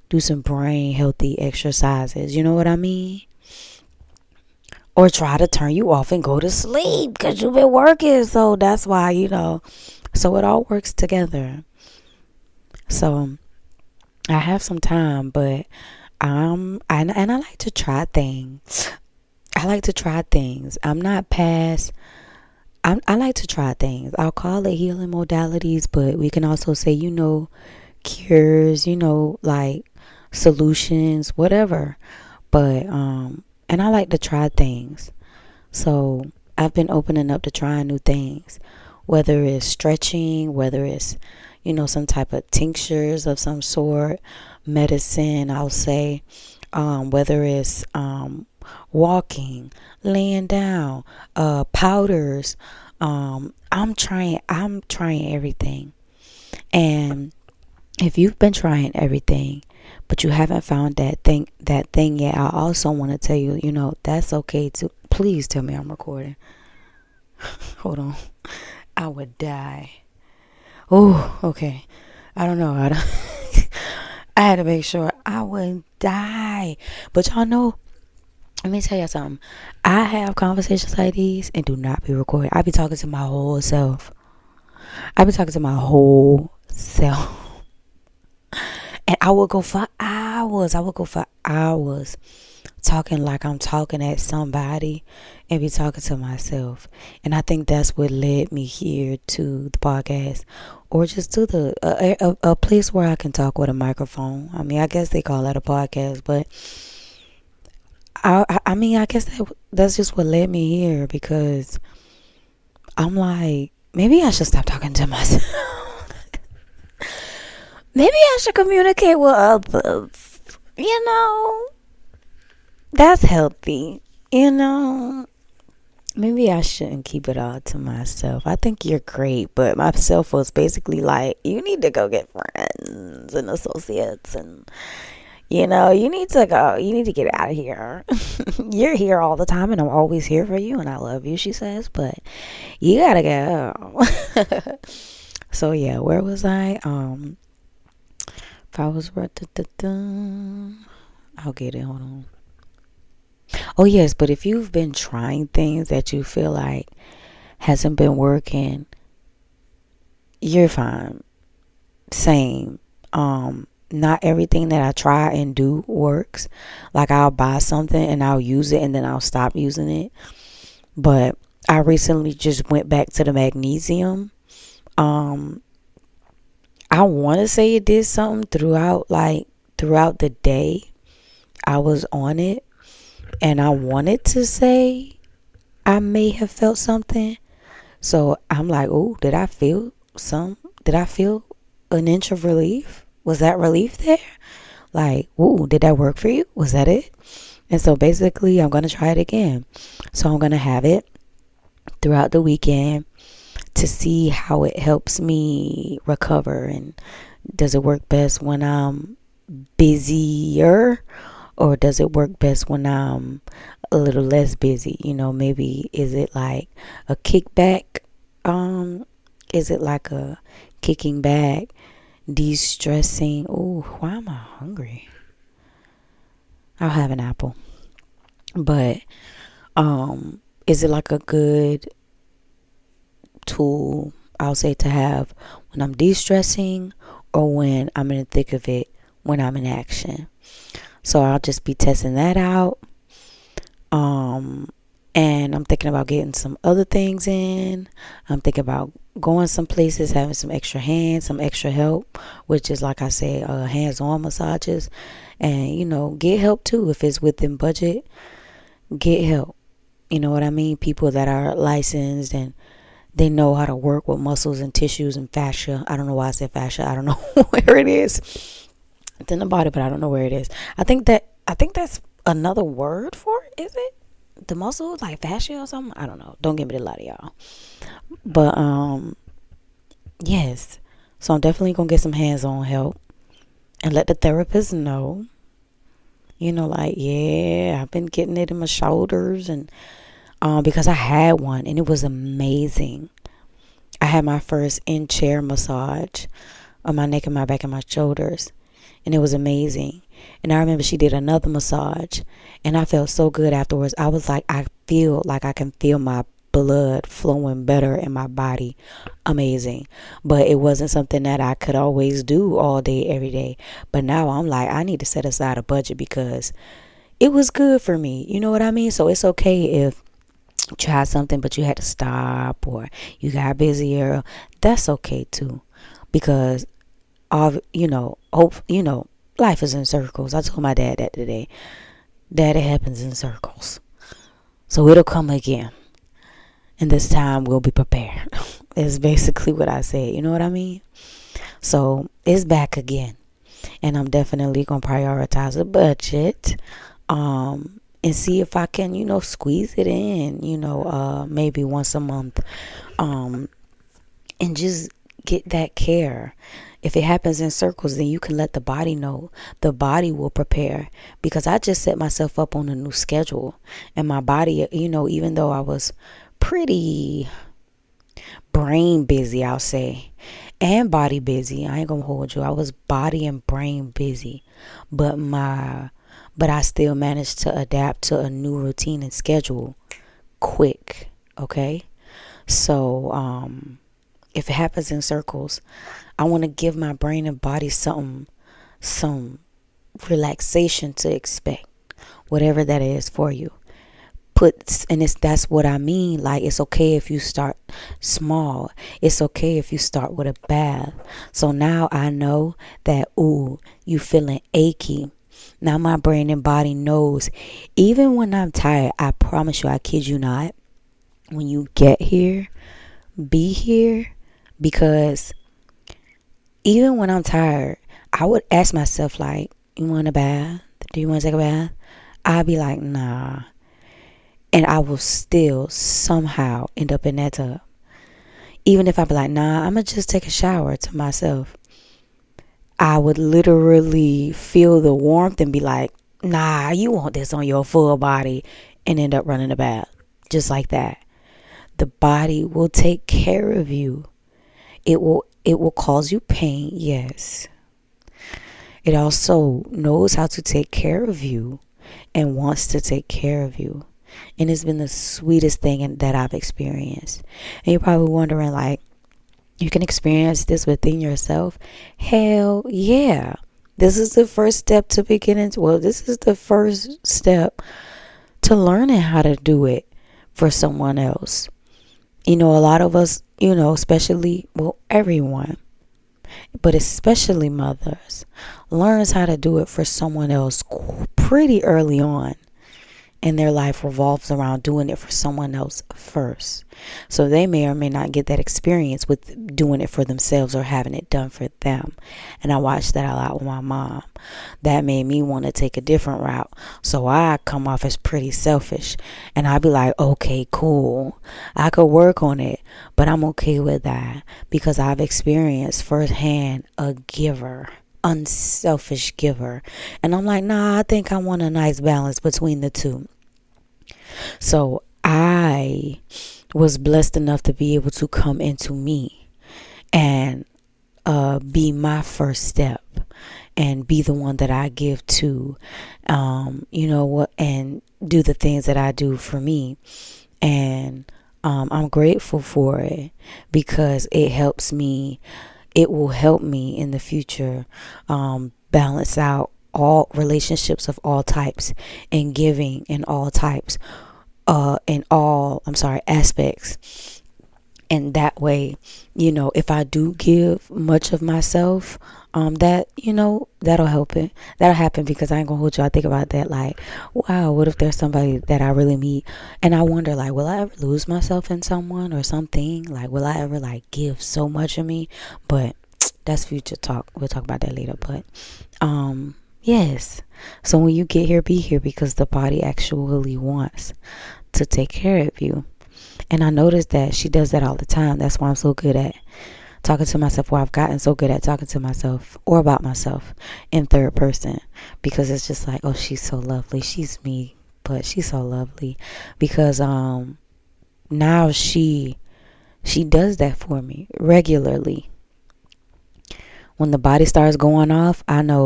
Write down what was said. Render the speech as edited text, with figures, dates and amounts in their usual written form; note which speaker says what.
Speaker 1: do some brain healthy exercises. You know what I mean? Or try to turn you off and go to sleep because you've been working. So that's why, so it all works together. So I have some time, but and I like to try things. I like to try things. I'm not past. I like to try things. I'll call it healing modalities, but we can also say, cures, like solutions, whatever. But and I like to try things. So I've been opening up to trying new things, whether it's stretching, whether it's, some type of tinctures of some sort, medicine, I'll say, whether it's walking, laying down, powders. I'm trying everything. And if you've been trying everything, but you haven't found that thing yet, I also want to tell you, that's okay too. Please tell me I'm recording. Hold on. I would die. Oh, okay. I don't know. I had to make sure I wouldn't die. But y'all know, let me tell you something. I have conversations like these and do not be recorded. I be talking to my whole self. I be talking to my whole self. And I would go for hours. I would go for hours talking like I'm talking at somebody and be talking to myself. And I think that's what led me here to the podcast, or just to a place where I can talk with a microphone. I mean, I guess they call that a podcast, but I guess that's just what led me here, because I'm like, maybe I should stop talking to myself. Maybe I should communicate with others. That's healthy. Maybe I shouldn't keep it all to myself. I think you're great, but myself was basically like, you need to go get friends and associates, and you need to go. You need to get out of here. You're here all the time, and I'm always here for you, and I love you, she says, but you gotta go. So yeah, where was I? If I was I'll get it. Hold on. Oh yes, but if you've been trying things that you feel like hasn't been working, you're fine. Same. Not everything that I try and do works. Like, I'll buy something and I'll use it and then I'll stop using it. But I recently just went back to the magnesium. I want to say it did something throughout the day I was on it, and I wanted to say I may have felt something. So I'm like, oh, did I feel an inch of relief? Was that relief there? Like, ooh, did that work for you? Was that it? And so basically, I'm going to try it again. So I'm going to have it throughout the weekend to see how it helps me recover. And does it work best when I'm busier, or does it work best when I'm a little less busy? Maybe is it like a kickback? Is it like a kicking back, de-stressing? Oh, why am I hungry? I'll have an apple. But is it like a good tool, I'll say, to have when I'm de-stressing, or when I'm in the thick of it, when I'm in action? So I'll just be testing that out. And I'm thinking about getting some other things in. I'm thinking about going some places, having some extra hands, some extra help, which is, like I say, hands-on massages. And, get help too. If it's within budget, get help. You know what I mean? People that are licensed and they know how to work with muscles and tissues and fascia. I don't know why I said fascia. I don't know where it is. It's in the body, but I don't know where it is. I think that's another word for it. Is it the muscles, like fascia or something? I don't know. Don't give me the lie, y'all. But yes. So I'm definitely gonna get some hands-on help and let the therapist know. Like, yeah, I've been getting it in my shoulders, and because I had one and it was amazing. I had my first in-chair massage on my neck and my back and my shoulders. and it was amazing. And I remember she did another massage, and I felt so good afterwards. I was like, I feel like I can feel my blood flowing better in my body. Amazing. But it wasn't something that I could always do all day, every day. But now I'm like, I need to set aside a budget because it was good for me. You know what I mean? So it's okay if you try something but you had to stop or you got busier. That's okay too. Because of life is in circles. I told my dad that today. That it happens in circles. So it'll come again. And this time we'll be prepared. Is basically what I said. You know what I mean? So it's back again. And I'm definitely going to prioritize a budget. And see if I can, squeeze it in, maybe once a month. And just get that care. If it happens in circles, then you can let the body know. The body will prepare. Because I just set myself up on a new schedule. And my body, even though I was pretty brain busy, I'll say, and body busy. I ain't gonna hold you. I was body and brain busy. But I still managed to adapt to a new routine and schedule quick. Okay? So, if it happens in circles, I want to give my brain and body some relaxation to expect, whatever that is for you. That's what I mean. Like, it's okay if you start small. It's okay if you start with a bath. So now I know that, you feeling achy. Now my brain and body knows, even when I'm tired, I promise you, I kid you not, when you get here, be here. Because even when I'm tired, I would ask myself, like, you want a bath? Do you want to take a bath? I'd be like, nah. And I will still somehow end up in that tub. Even if I be like, nah, I'm going to just take a shower to myself. I would literally feel the warmth and be like, nah, you want this on your full body, and end up running a bath. Just like that. The body will take care of you. It will cause you pain, yes. It also knows how to take care of you and wants to take care of you. And it's been the sweetest thing that I've experienced. And you're probably wondering, like, you can experience this within yourself? Hell yeah. This is the first step to beginning. This is the first step to learning how to do it for someone else. A lot of us, especially, everyone, but especially mothers, learns how to do it for someone else pretty early on. And their life revolves around doing it for someone else first. So they may or may not get that experience with doing it for themselves or having it done for them. And I watched that a lot with my mom. That made me want to take a different route. So I come off as pretty selfish. And I'd be like, okay, cool. I could work on it. But I'm okay with that. Because I've experienced firsthand a giver. Unselfish giver. And I'm like, nah, I think I want a nice balance between the two. So I was blessed enough to be able to come into me and be my first step and be the one that I give to, and do the things that I do for me. And I'm grateful for it because it helps me. It will help me in the future balance out all relationships of all types and giving in all types, aspects. And that way, if I do give much of myself, that'll help it. That'll happen because I ain't gonna hold you. I think about that like, wow, what if there's somebody that I really meet and I wonder, like, will I ever lose myself in someone or something? Like, will I ever like give so much of me? But that's future talk. We'll talk about that later. But yes. So when you get here, be here because the body actually wants to take care of you. And I noticed that she does that all the time. That's why I'm so good at talking to myself, or I've gotten so good at talking to myself or about myself in third person, because it's just like, oh, she's so lovely. She's me, but she's so lovely because now she does that for me regularly. When the body starts going off, I know